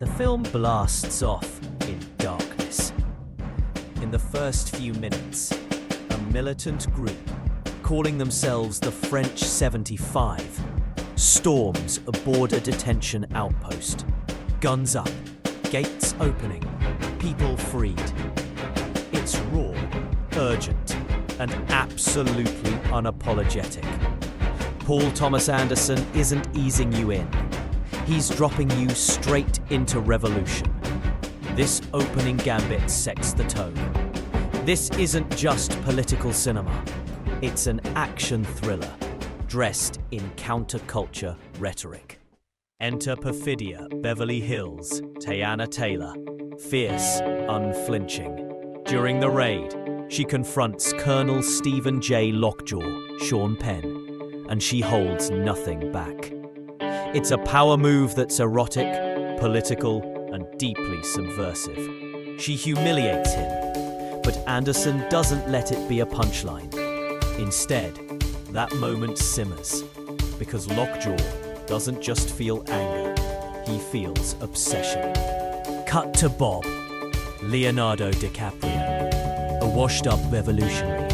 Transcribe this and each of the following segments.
The film blasts off in darkness. In the first few minutes, a militant group, calling themselves the French 75, storms aboard a detention outpost. Guns up, gates opening, people freed. It's raw, urgent, and absolutely unapologetic. Paul Thomas Anderson isn't easing you in. He's dropping you straight into revolution. This opening gambit sets the tone. This isn't just political cinema. It's an action thriller, dressed in counterculture rhetoric. Enter Perfidia, Beverly Hills, Teyana Taylor, fierce, unflinching. During the raid, she confronts Colonel Stephen J. Lockjaw, Sean Penn, and she holds nothing back. It's a power move that's erotic, political, and deeply subversive. She humiliates him, but Anderson doesn't let it be a punchline. Instead, that moment simmers, because Lockjaw doesn't just feel anger, he feels obsession. Cut to Bob, Leonardo DiCaprio, a washed-up revolutionary,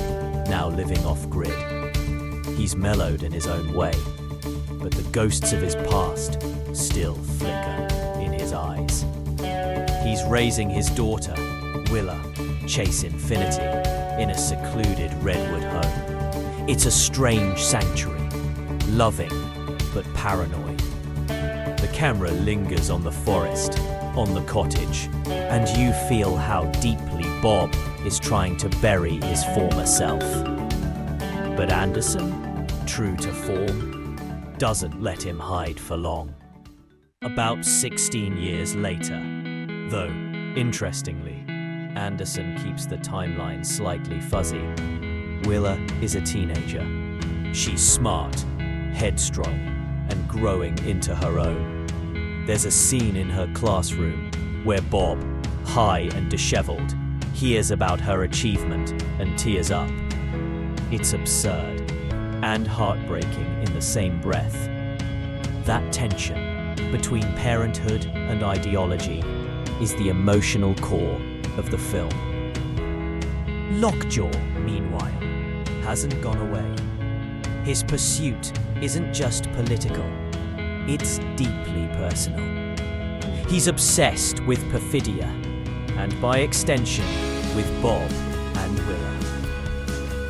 now living off-grid. He's mellowed in his own way, but the ghosts of his past still flicker in his eyes. He's raising his daughter, Willa, Chase Infinity, in a secluded redwood home. It's a strange sanctuary, loving but paranoid. The camera lingers on the forest, on the cottage, and you feel how deeply Bob is trying to bury his former self. But Anderson, true to form, doesn't let him hide for long. About 16 years later, though, interestingly, Anderson keeps the timeline slightly fuzzy. Willa is a teenager. She's smart, headstrong, and growing into her own. There's a scene in her classroom where Bob, high and disheveled, hears about her achievement and tears up. It's absurd and heartbreaking in the same breath. That tension between parenthood and ideology is the emotional core of the film. Lockjaw, meanwhile, hasn't gone away. His pursuit isn't just political, it's deeply personal. He's obsessed with Perfidia, and by extension, with Bob and Willa.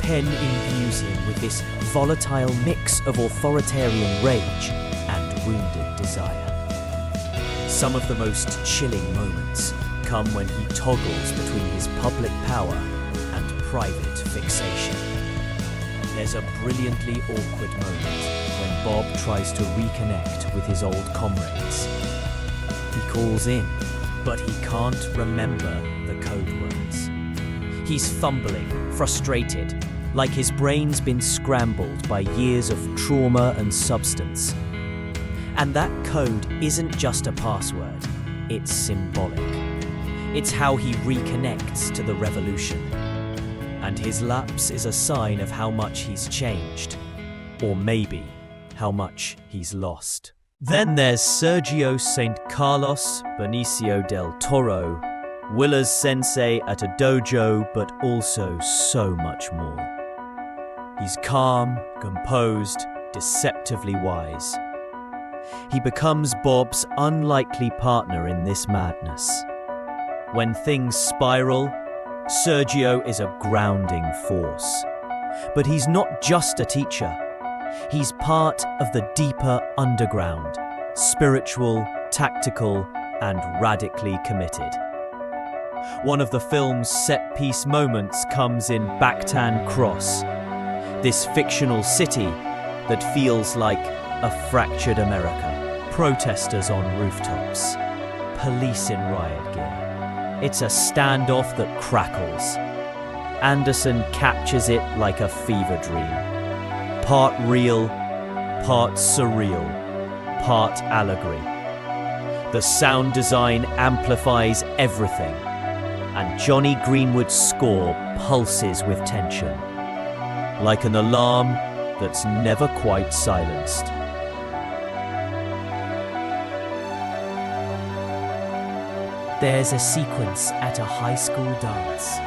Penn imbues him with this volatile mix of authoritarian rage and wounded desire. Some of the most chilling moments come when he toggles between his public power and private fixation. There's a brilliantly awkward moment when Bob tries to reconnect with his old comrades. He calls in, but he can't remember the code words. He's fumbling, frustrated, like his brain's been scrambled by years of trauma and substance. And that code isn't just a password, it's symbolic. It's how he reconnects to the revolution. And his lapse is a sign of how much he's changed, or maybe how much he's lost. Then there's Sergio St. Carlos Benicio del Toro, Willa's sensei at a dojo, but also so much more. He's calm, composed, deceptively wise. He becomes Bob's unlikely partner in this madness. When things spiral, Sergio is a grounding force. But he's not just a teacher. He's part of the deeper underground, spiritual, tactical, and radically committed. One of the film's set-piece moments comes in Bactan Cross, this fictional city that feels like a fractured America. Protesters on rooftops, police in riot gear. It's a standoff that crackles. Anderson captures it like a fever dream. Part real, part surreal, part allegory. The sound design amplifies everything, and Johnny Greenwood's score pulses with tension, like an alarm that's never quite silenced. There's a sequence at a high school dance.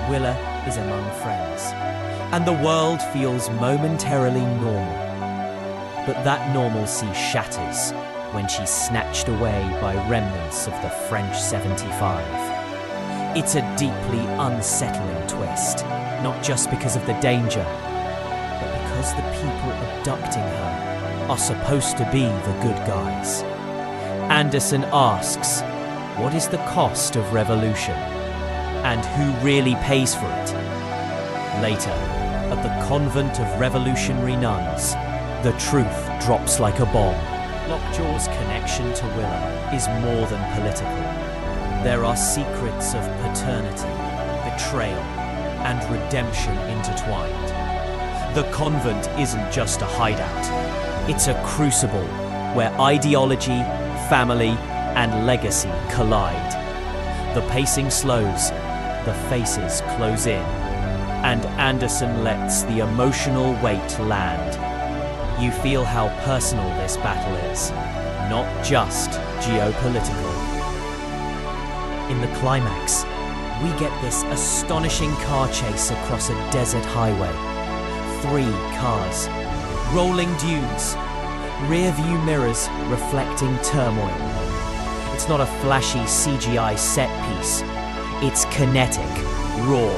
Willa is among friends, and the world feels momentarily normal. But that normalcy shatters when she's snatched away by remnants of the French 75. It's a deeply unsettling twist, not just because of the danger, but because the people abducting her are supposed to be the good guys. Anderson asks, what is the cost of revolution? And who really pays for it? Later, at the convent of revolutionary nuns, the truth drops like a bomb. Lockjaw's connection to Willa is more than political. There are secrets of paternity, betrayal, and redemption intertwined. The convent isn't just a hideout. It's a crucible where ideology, family, and legacy collide. The pacing slows, the faces close in, and Anderson lets the emotional weight land. You feel how personal this battle is, not just geopolitical. In the climax, we get this astonishing car chase across a desert highway. 3 cars, rolling dunes, rear-view mirrors reflecting turmoil. It's not a flashy CGI set piece. It's kinetic, raw.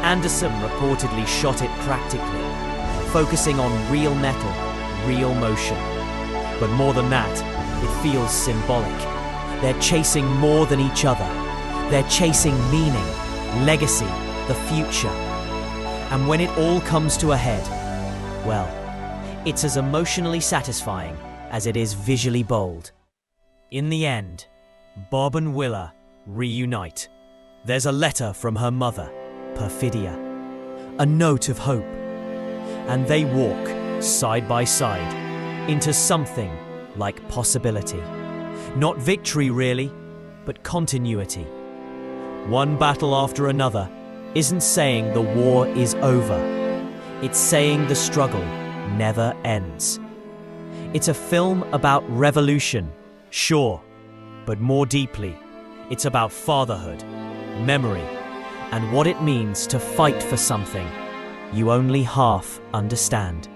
Anderson reportedly shot it practically, focusing on real metal, real motion. But more than that, it feels symbolic. They're chasing more than each other. They're chasing meaning, legacy, the future. And when it all comes to a head, well, it's as emotionally satisfying as it is visually bold. In the end, Bob and Willa reunite. There's a letter from her mother, Perfidia, a note of hope. And they walk, side by side, into something like possibility. Not victory, really, but continuity. One battle after another isn't saying the war is over. It's saying the struggle never ends. It's a film about revolution, sure, but more deeply, it's about fatherhood, memory, and what it means to fight for something you only half understand.